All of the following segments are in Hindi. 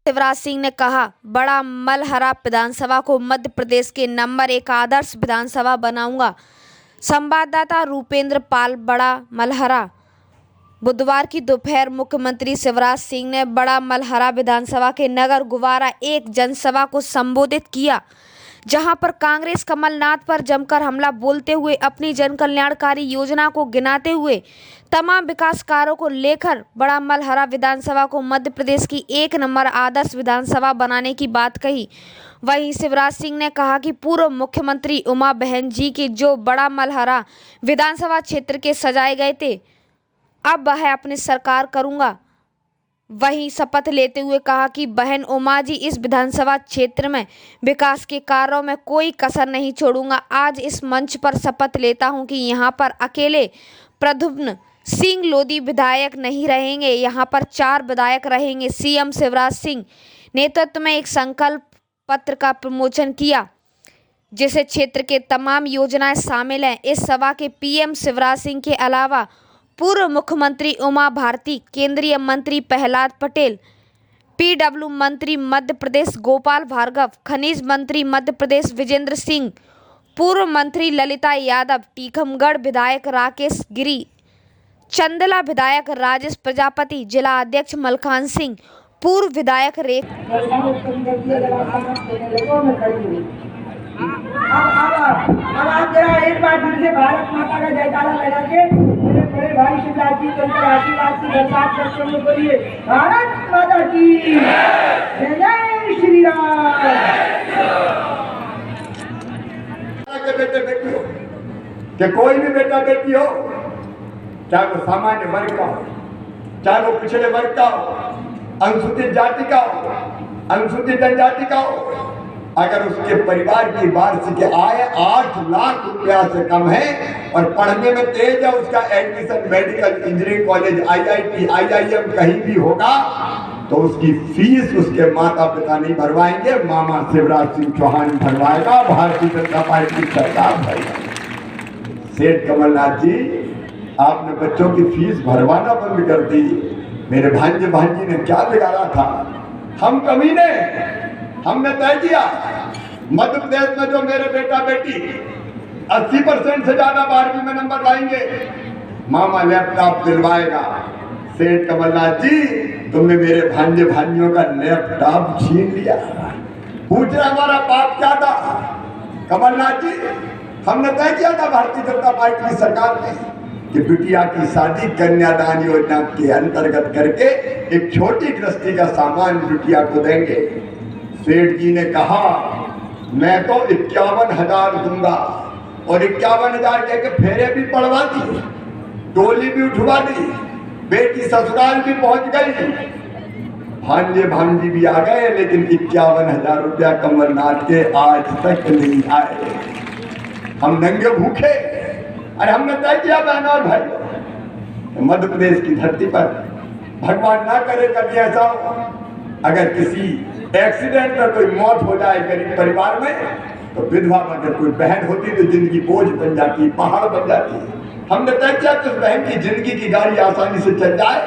शिवराज सिंह ने कहा, बड़ा मलहरा विधानसभा को मध्य प्रदेश के नंबर 1 आदर्श विधानसभा बनाऊंगा। संवाददाता रूपेंद्र पाल, बड़ा मलहरा। बुधवार की दोपहर मुख्यमंत्री शिवराज सिंह ने बड़ा मलहरा विधानसभा के नगर गुवारा एक जनसभा को संबोधित किया, जहां पर कांग्रेस कमलनाथ पर जमकर हमला बोलते हुए अपनी जन कल्याणकारी योजना को गिनाते हुए तमाम विकास कार्यों को लेकर बड़ा मलहरा विधानसभा को मध्य प्रदेश की 1 नंबर आदर्श विधानसभा बनाने की बात कही। वहीं शिवराज सिंह ने कहा कि पूर्व मुख्यमंत्री उमा बहन जी के जो बड़ा मलहरा विधानसभा क्षेत्र के सजाए गए थे, अब वह अपनी सरकार करूंगा। वहीं शपथ लेते हुए कहा कि बहन उमा जी, इस विधानसभा क्षेत्र में विकास के कार्यों में कोई कसर नहीं छोड़ूंगा। आज इस मंच पर शपथ लेता हूं कि यहां पर अकेले प्रद्युम्न सिंह लोधी विधायक नहीं रहेंगे, यहां पर 4 विधायक रहेंगे। सीएम शिवराज सिंह नेतृत्व में एक संकल्प पत्र का विमोचन किया, जिसे क्षेत्र के तमाम योजनाएं शामिल हैं। इस सभा के पीएम शिवराज सिंह के अलावा पूर्व मुख्यमंत्री उमा भारती, केंद्रीय मंत्री प्रहलाद पटेल, पीडब्ल्यू मंत्री मध्य प्रदेश गोपाल भार्गव, खनिज मंत्री मध्य प्रदेश विजेंद्र सिंह, पूर्व मंत्री ललिता यादव, टीकमगढ़ विधायक राकेश गिरी, चंदला विधायक राजेश प्रजापति, जिला अध्यक्ष मलखान सिंह, पूर्व विधायक रेख। अब आप जरा एक बार फिर से भारत माता का जयकारा लगा के मेरे बड़े भाई शिवराज जी को आशीर्वाद की बरसात करते हुए बोलिए, भारत माता की जय, जय श्री राम। बेटे बेटी हो कि कोई भी बेटा बेटी हो, चाहे वो सामान्य वर्ग का हो, चाहे वो पिछड़े वर्ग का हो, अनुसूचित जाति का हो, अनुसूचित जनजाति का हो, अगर उसके परिवार की वार्षिक आय 8 लाख रुपया से कम है और पढ़ने में तेज है, उसका admission medical, engineering college, IIT, IIM कहीं भी होगा, तो उसकी फीस उसके माता पिता नहीं भरवाएंगे, मामा शिवराज सिंह चौहान भरवाएगा, भारतीय जनता पार्टी की सरकार भरवाएगी। सेठ कमलनाथ जी, आपने बच्चों की फीस भरवाना बंद कर दी। मेरे भांजे भांजी ने क्या बिगाड़ा था? हम कमीने, हमने तय किया मध्य प्रदेश में जो मेरे बेटा बेटी 80% से ज्यादा 12वीं में नंबर लाएंगे, मामा लैपटॉप दिलवाएगा। सेठ कमलनाथ जी, तुमने मेरे भांजे भांजियों का लैपटॉप छीन लिया। पूछ रहे हमारा पाप क्या था? कमलनाथ जी, हमने तय किया था भारतीय जनता पार्टी की सरकार में कि बिटिया की शादी कन्यादान योजना के अंतर्गत करके एक छोटी गृहस्थी का सामान बिटिया को देंगे। सेठ जी ने कहा, मैं तो 51,000 दूंगा, और 51,000 कह के फेरे भी पड़वा दी, टोली भी उठवा दी, बेटी ससुराल भी पहुंच गई, भांजे भांजी भी आ गए, लेकिन 51,000 रुपया कमलनाथ के आज तक नहीं आए। हम नंगे भूखे। अरे हमने तय किया बहनों और भाई, मध्य प्रदेश की धरती पर भगवान ना करे कभी ऐसा हो, अगर किसी एक्सीडेंट में कोई मौत हो जाए गरीब परिवार में, तो विधवा अगर कोई बहन होती तो जिंदगी बोझ बन जाती, पहाड़ बन जाती। हमने तय किया कि उस बहन की जिंदगी की गाड़ी आसानी से चल जाए,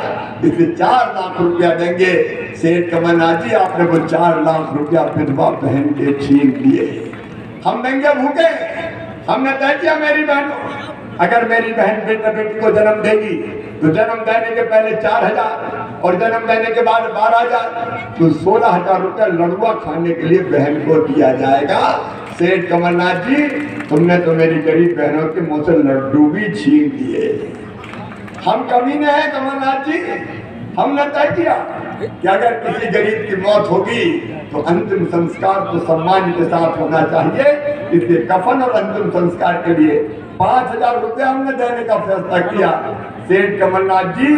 इसलिए 4 लाख रुपया देंगे। सेठ कमलनाथ जी, आपने वो 4 लाख रुपया विधवा बहन के छीन लिए। हम नंगे भूखे। हमने तय किया, मेरी बहनों, अगर मेरी बहन बेटा बेटी को जन्म देगी तो जन्म देने के पहले 4,000 और जन्म देने के बाद 12,000, तो 16,000 रुपया लड़ुआ खाने के लिए बहन को दिया जाएगा। सेठ कमलनाथ जी, तुमने तो मेरी गरीब बहनों के मुंह से लड्डू भी छीन दिए। हम कमीने हैं कमलनाथ जी। हमने तय किया कि अगर किसी गरीब की मौत होगी तो अंतिम संस्कार तो सम्मान के साथ होना चाहिए, इसलिए कफन और अंतिम संस्कार के लिए 5,000 रुपया हमने देने का फैसला किया। सेठ कमलनाथ जी,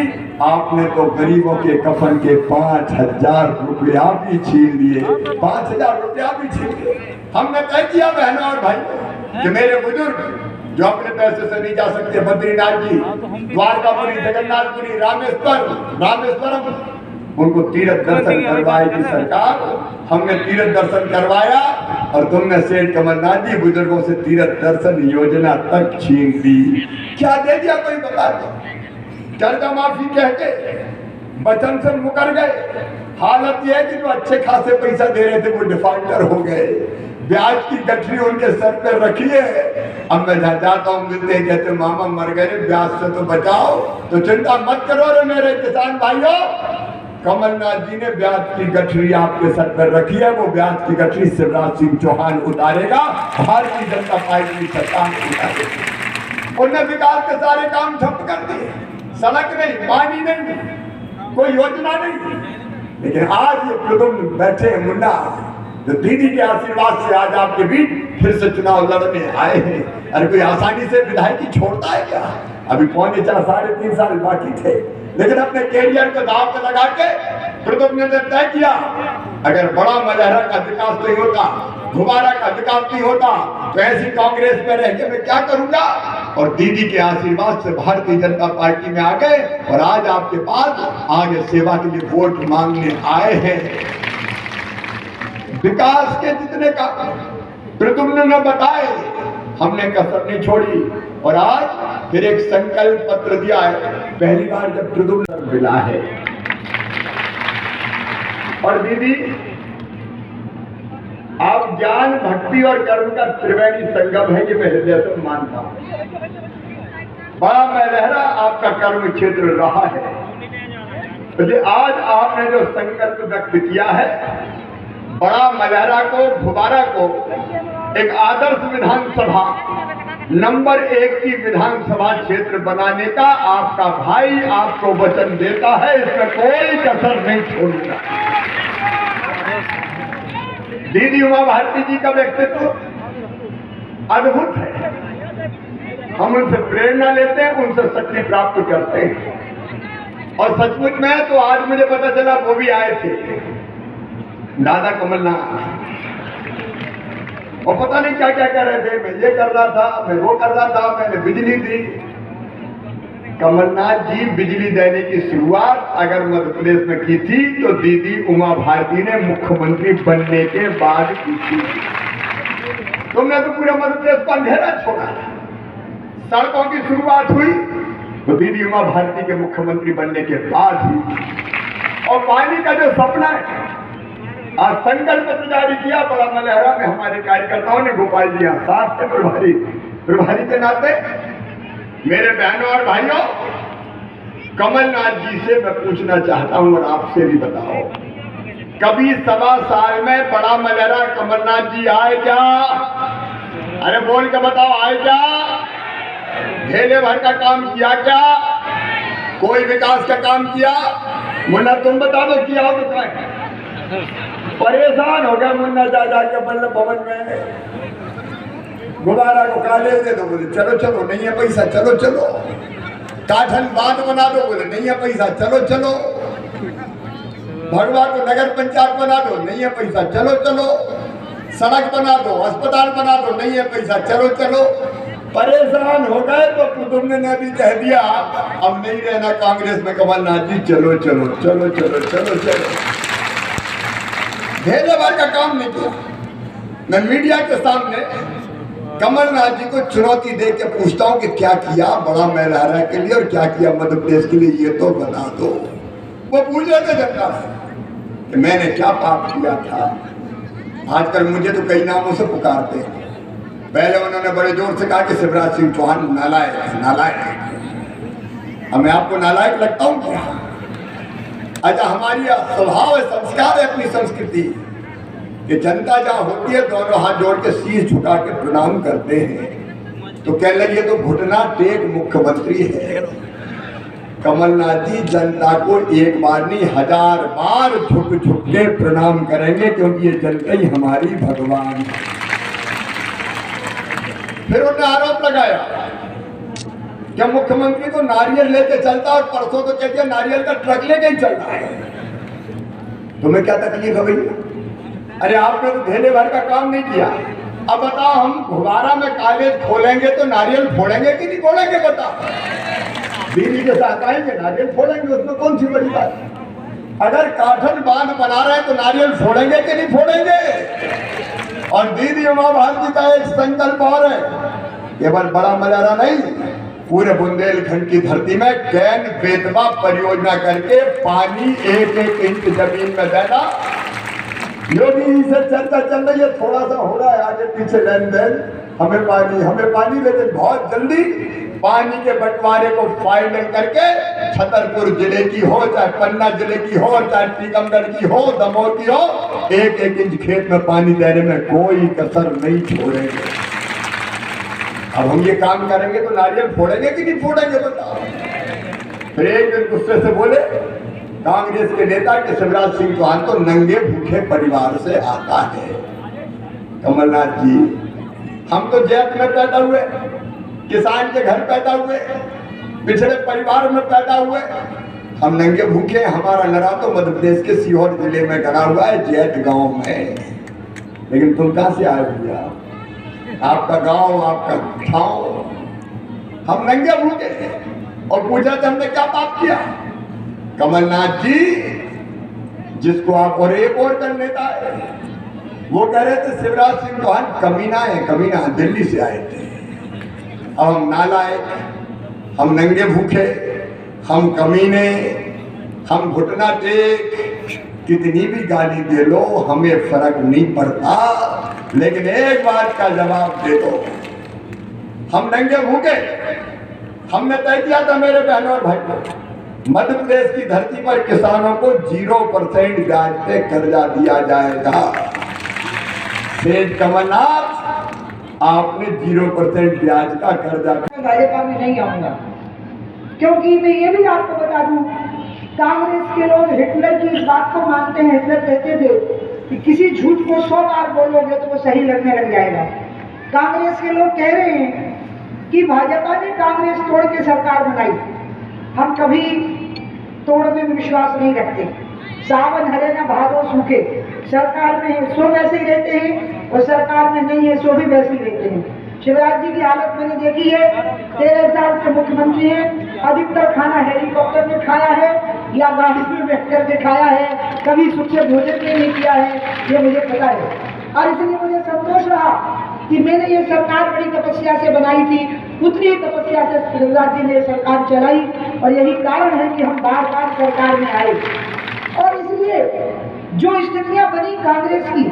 आपने तो गरीबों के कफन के 5,000 रुपया भी छीन लिए, 5,000 रुपया भी छीन लिए। हमने तय किया बहनों और भाई कि मेरे बुजुर्ग जो अपने पैसे से नहीं जा सकते, बद्रीनाथ जी, द्वारकापुरी, जगन्नाथपुरी, रामेश्वरम, उनको तीर्थ दर्शन करवाएगी सरकार। हमने तीर्थ दर्शन करवाया और तुमने सेठ कमलनाथ जी बुजुर्गों से तीर्थ दर्शन योजना तक छीन दी। क्या दे दिया कोई बता दो? कर्जा माफी कह के वचन से मुकर गए। हालत यह है कि जो अच्छे खासे पैसा दे रहे थे वो डिफॉल्टर हो गए, ब्याज की गठरी उनके सर पे रखी है। अब मैं जाता हूँ, मिलते हैं, कहते मामा मर गए, ब्याज से तो बचाओ। तो चिंता मत करो रे मेरे किसान भाइयों, कमलनाथ जी ने ब्याज की गठरी आपके सर पर रखी है। वो ब्याज की गठरी शिवराज सिंह चौहान उतारेगा, भारतीय जनता पार्टी की सरकार उतारेगी। उन्होंने विकास के सारे काम ठप कर दिए, सड़क नहीं, पानी नहीं, कोई योजना नहीं। लेकिन आज ये प्रदुम्न बैठे हैं मुन्ना, जो दीदी के आशीर्वाद से आज आपके बीच फिर से चुनाव लड़ने आए हैं। अरे कोई आसानी से विधायकी छोड़ता है क्या? अभी 3.5 साल बाकी थे, लेकिन अपने कैरियर को दांव पे लगा के प्रदुम्न ने तय किया, अगर बड़ा मलहरा का विकास नहीं होता, घुमारा का विकास नहीं होता, तो ऐसी कांग्रेस में रह के मैं क्या करूंगा। और दीदी के आशीर्वाद से भारतीय जनता पार्टी में आ गए और आज आपके पास आगे सेवा के लिए वोट मांगने आए हैं। विकास के जितने का प्रदुम्न ने बताए, हमने कसर नहीं छोड़ी और आज फिर एक संकल्प पत्र दिया है। पहली बार जब प्रदुम्न मिला है। और दीदी, आप ज्ञान, भक्ति और कर्म का त्रिवेणी संगम है, ये मैं हृदय से मानता हूं। बड़ा मलहरा आपका कर्म क्षेत्र रहा है, तो आज आपने जो संकल्प व्यक्त किया है, बड़ा मलहरा को, घुमारा को एक आदर्श विधानसभा नंबर 1 की विधानसभा क्षेत्र बनाने का आपका भाई आपको वचन देता है, इसमें कोई कसर नहीं छोड़ूंगा। दीदी उमा भारती जी का व्यक्तित्व अद्भुत है, हम उनसे प्रेरणा लेते हैं, उनसे शक्ति प्राप्त करते हैं। और सचमुच में तो आज मुझे पता चला वो भी आए थे, दादा कमलनाथ, और पता नहीं क्या क्या कर रहे थे। मैं ये कर रहा था, मैं वो कर रहा था, मैंने बिजली दी। कमलनाथ जी बिजली देने की शुरुआत अगर मध्य प्रदेश में की थी तो दीदी उमा भारती ने मुख्यमंत्री बनने के बाद की थी। तुमने तो पूरे मध्य प्रदेश को अंधेरा छोड़ा। सड़कों की शुरुआत हुई तो दीदी उमा भारती के मुख्यमंत्री बनने के बाद ही। और पानी का जो सपना है, आज संकल्प पत्र जारी किया बड़ा मलहरा में हमारे कार्यकर्ताओं ने, गोपाल जी साथ से प्रभारी के नाते। मेरे बहनों और भाइयों, कमलनाथ जी से मैं पूछना चाहता हूं और आपसे भी बताओ, कभी 1.25 साल में बड़ा मलहरा कमलनाथ जी आए क्या? अरे बोल के बताओ, आए क्या? ढेले भर का काम किया क्या? कोई विकास का काम किया? मुन्ना तुम बता दो, किया हो तो परेशान हो गया मुन्ना जा के बल्लभ भवन में। गुब्बारा को काले दे दो, बोले चलो चलो, नहीं है पैसा, चलो चलो। काठन बांध बना दो, बोले नहीं है पैसा, चलो चलो। भगवा को नगर पंचायत बना दो, नहीं है पैसा, चलो चलो। सड़क बना दो, अस्पताल बना दो, नहीं है पैसा, चलो चलो। परेशान हो गए तो प्रदुम्न ने भी कह दिया, अब नहीं रहना कांग्रेस में कमलनाथ जी, चलो चलो चलो चलो चलो चलो। ढेले भर का काम नहीं किया। मैं मीडिया के सामने कमलनाथ जी को चुनौती दे के पूछता हूं कि क्या किया बड़ा मलहरा के लिए और क्या किया मध्य प्रदेश के लिए, ये तो बता दो। वो पूछ रहे थे जनता से कि मैंने क्या पाप किया था। आजकल मुझे तो कई नामों से पुकारते हैं। पहले उन्होंने बड़े जोर से कहा कि शिवराज सिंह चौहान नालायक नालायक। अब मैं आपको नालायक लगता हूं क्या? अच्छा, हमारी स्वभाव है, संस्कार है, अपनी संस्कृति कि जनता जहां होती है दोनों हाथ जोड़ के शीश झुका के प्रणाम करते हैं। तो कह लगे तो घुटना टेक मुख्यमंत्री है। कमलनाथ जी जनता को एक बार नहीं 1000 बार झुक झुक के प्रणाम करेंगे, क्योंकि ये जनता ही हमारी भगवान है। फिर उन्होंने आरोप लगाया कि मुख्यमंत्री तो नारियल लेके चलता और परसों तो कहते हैं नारियल का ट्रक लेके ही चल रहा है। तुम्हें क्या तकलीफ है भैया? अरे आपने तो ढेले भर का काम नहीं किया। अब बताओ, हम घुमारा में कॉलेज खोलेंगे तो नारियल फोड़ेंगे कि नहीं फोड़ेंगे? बताओ, दीदी के साथ आएंगे, नारियल फोड़ेंगे, उसमें कौन सी बड़ी बात? अगर काठन बांध बना रहे हैं तो नारियल फोड़ेंगे कि नहीं फोड़ेंगे? और दीदी उमा भारती का एक संकल्प और है, केवल बड़ा मलहरा नहीं, पूरे बुंदेलखंड की धरती में कैन बेतवा परियोजना करके पानी 1-1 इंच जमीन में देना। योगी जी से चर्चा चल रही है, थोड़ा सा हो रहा है आगे पीछे लेन देन, हमें पानी, लेकिन बहुत जल्दी पानी के बंटवारे को फाइनल करके छतरपुर जिले की हो, चाहे पन्ना जिले की हो, चाहे टीकमगढ़ की हो, दमोह की हो, 1-1 इंच खेत में पानी देने में कोई कसर नहीं छोड़ेंगे। अब हम ये काम करेंगे तो नारियल फोड़ेंगे कि नहीं फोड़ेंगे बताओ। फिर एक दिन गुस्से से बोले कांग्रेस के नेता कि शिवराज सिंह चौहान तो नंगे भूखे परिवार से आता है। कमलनाथ जी, हम तो जैत में पैदा हुए, किसान के घर पैदा हुए, पिछड़े परिवार में पैदा हुए, हम नंगे भूखे। हमारा नरा तो मध्य प्रदेश के सीहोर जिले में गड़ा हुआ है, जैत गांव में। लेकिन तुम कहां से आए भैया? आपका गांव, आपका ठाव, हम नंगे भूखे और पूछा था हमने क्या पाप किया। कमलनाथ जी, जिसको आप और एक और कर नेता है, वो कह रहे थे शिवराज सिंह चौहान कमीना है, कमीना, दिल्ली से आए थे। अब हम नालायक, हम नंगे भूखे, हम कमीने, हम घुटना टेक, कितनी भी गाली दे लो हमें फर्क नहीं पड़ता, लेकिन एक बात का जवाब दे दो, हम नंगे भूखे। हमने तय किया था मेरे बहनों और भाइयों, मध्य प्रदेश की धरती पर किसानों को 0% ब्याज पे कर्जा दिया जाएगा। सेठ कमलनाथ, आपने 0% ब्याज का कर्जा। भाजपा में नहीं आऊंगा, क्योंकि मैं ये भी आपको बता दूं, कांग्रेस के लोग हिटलर की इस बात को मानते हैं। हिटलर कहते थे कि किसी झूठ को 100 बार बोलोगे तो वो सही लगने लग जाएगा। कांग्रेस के लोग कह रहे हैं कि भाजपा ने कांग्रेस तोड़ के सरकार बनाई। हम कभी तोड़ने में विश्वास नहीं रखते। सावन हरे ना भादो सूखे, सरकार में है सो वैसे ही रहते हैं और सरकार में नहीं है सो भी वैसे ही रहते हैं। शिवराज जी की हालत मैंने देखी है, 13 साल से मुख्यमंत्री हैं, अधिकतर खाना हेलीकॉप्टर में खाया है या गाड़ी में बैठ करके खाया है, कभी सुख से भोजन नहीं किया है, ये मुझे पता है। और इसलिए मुझे संतोष रहा कि मैंने ये सरकार बड़ी तपस्या से बनाई थी, उतनी ही तपस्या से शिवराज जी ने सरकार चलाई, और यही कारण है कि हम बार बार सरकार में आए। और इसलिए जो स्थितियां बनी कांग्रेस की,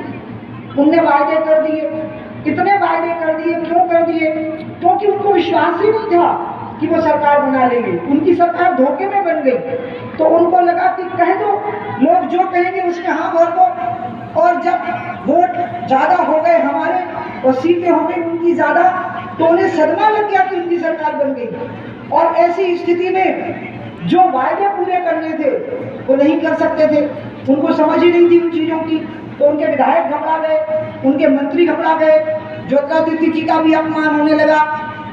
उनने वायदे कर दिए, इतने वायदे कर दिए। क्यों कर दिए? क्योंकि उनको विश्वास ही नहीं था कि वो सरकार बना लेंगे। उनकी सरकार धोखे में बन गई, तो उनको लगा कि कह दो, लोग जो कहेंगे उसमें हाँ भर दो। और जब वोट ज्यादा हो गए हमारे और सीटें हो गई उनकी ज्यादा, तो उन्हें सदमा लग गया कि उनकी सरकार बन गई। और ऐसी स्थिति में जो वायदे पूरे करने थे वो नहीं कर सकते थे, उनको समझ ही नहीं थी उन चीजों की। तो उनके विधायक घबरा गए, उनके मंत्री घबरा गए, ज्योतिरादित्य जी का भी अपमान होने लगा,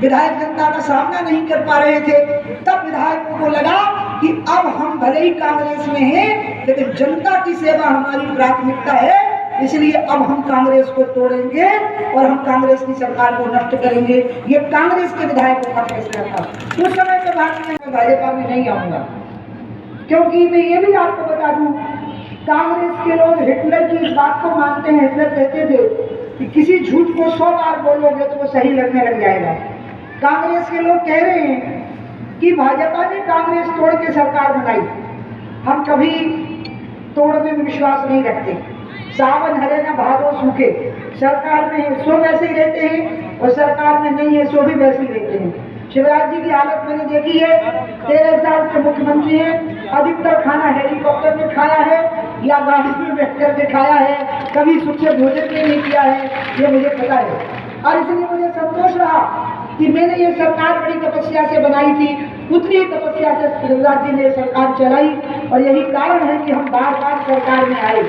विधायक जनता का सामना नहीं कर पा रहे थे। तब विधायकों को लगा कि अब हम भले ही कांग्रेस में हैं, लेकिन जनता की सेवा हमारी प्राथमिकता है, इसलिए अब हम कांग्रेस को तोड़ेंगे और हम कांग्रेस की सरकार को नष्ट करेंगे। ये कांग्रेस के विधायकों का फैसला था। उस समय पे भाजपा में नहीं आऊंगा, क्योंकि मैं ये भी आपको बता दूं, कांग्रेस के लोग हिटलर की इस बात को मानते हैं। हिटलर कहते थे कि किसी झूठ को 100 बार बोलोगे तो वो सही लगने लग जाएगा। कांग्रेस के लोग कह रहे हैं कि भाजपा ने कांग्रेस तोड़ के सरकार बनाई। हम कभी तोड़ने में विश्वास नहीं रखते। सावन हरे ना भादो सूखे, सरकार में है सो वैसे ही रहते हैं और सरकार में नहीं है सो भी वैसे ही रहते हैं। शिवराज जी की हालत मैंने देखी है, 13 साल से मुख्यमंत्री हैं, अधिकतर खाना हेलीकॉप्टर में खाया है या गाड़ी में बैठ करके खाया है, कभी सुख से भोजन नहीं किया है, ये मुझे पता है। और इसलिए मुझे संतोष रहा कि मैंने ये सरकार बड़ी तपस्या से बनाई थी, उतनी ही तपस्या से शिवराज जी ने सरकार चलाई, और यही कारण है कि हम बार बार सरकार में आए।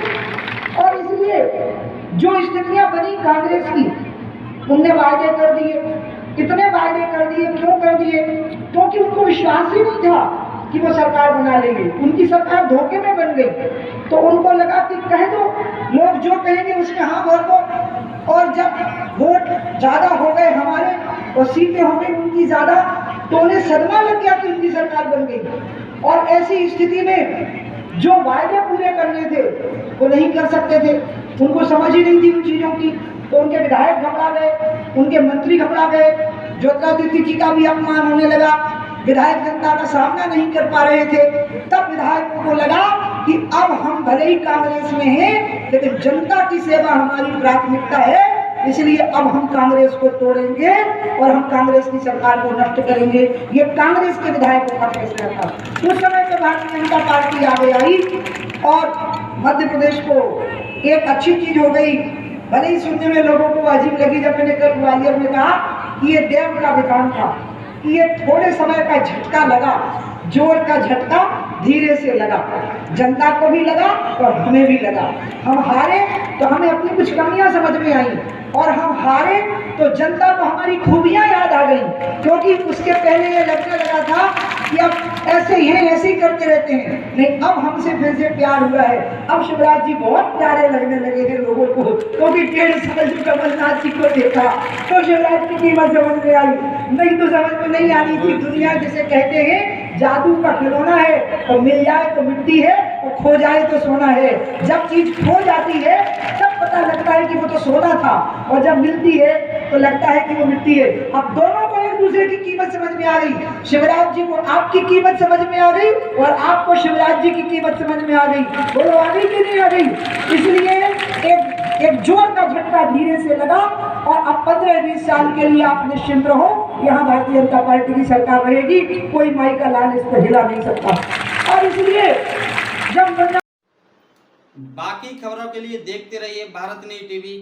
और इसलिए जो स्थितियां बनी कांग्रेस की, उनने वायदे कर दिए, इतने वायदे कर दिए। क्यों कर दिए? क्योंकि उनको विश्वास ही नहीं था कि वो सरकार बना लेंगे। उनकी सरकार धोखे में बन गई, तो उनको लगा कि कह दो, लोग जो कहेंगे उसमें हाँ भर दो। और जब वोट ज्यादा हो गए हमारे और सीटें हो गई उनकी ज्यादा, तो उन्हें सदमा लग गया कि उनकी सरकार बन गई। और ऐसी स्थिति में जो वायदे पूरे करने थे वो नहीं कर सकते थे, उनको समझ ही नहीं थी उन चीजों की। तो उनके विधायक घबरा गए, उनके मंत्री घबरा गए, ज्योतिरादित्य जी का भी अपमान होने लगा, विधायक जनता का सामना नहीं कर पा रहे थे। तब विधायकों को लगा कि अब हम भले ही कांग्रेस में हैं, लेकिन जनता की सेवा हमारी प्राथमिकता है, इसलिए अब हम कांग्रेस को तोड़ेंगे और हम कांग्रेस की सरकार को नष्ट करेंगे। ये कांग्रेस के विधायकों का फैसला था। उस समय पे भारतीय जनता पार्टी आगे आई और मध्य प्रदेश को एक अच्छी चीज हो गई। भले ही सुनने में लोगों को अजीब लगी जब मैंने कल ग्वालियर में कहा कि ये देव का विधान था, कि ये थोड़े समय का झटका लगा, जोर का झटका धीरे से लगा, जनता को भी लगा और हमें भी लगा। हम हारे तो हमें अपनी कुछ कमियां समझ में आई, और हम हारे तो जनता को हमारी खूबियां याद आ गई, क्योंकि उसके पहले ये लगने लगा था कि अब ऐसे ही हैं, ऐसे ही करते रहते हैं। नहीं, अब हमसे फिर से प्यार हुआ है। अब शिवराज जी बहुत प्यारे लगने लगे हैं लोगों को, क्योंकि 1.5 साल जो कमलनाथ जी को देखा तो शिवराज की कीमत समझ में आई, नहीं तो समझ में नहीं आनी थी। दुनिया जिसे कहते हैं जादू का खिलौना है, तो मिल जाए तो मिट्टी है और खो जाए तो सोना है। जब चीज खो जाती है तब पता लगता है कि वो तो सोना था, और जब मिलती है तो लगता है कि वो मिट्टी है। अब दोनों को एक दूसरे की कीमत समझ में आ गई। शिवराज जी को आपकी कीमत समझ में आ गई और आपको शिवराज जी की कीमत समझ में आ गई। बोलो आ गई कि नहीं आ गई? इसलिए एक जोर का झटका धीरे से लगा, और अब 15-20 साल के लिए आप निश्चिंत रहो, यहाँ भारतीय जनता पार्टी की सरकार रहेगी, कोई माई का लाल इसको हिला नहीं सकता। और इसलिए जब बाकी खबरों के लिए देखते रहिए भारत न्यूज़ टीवी।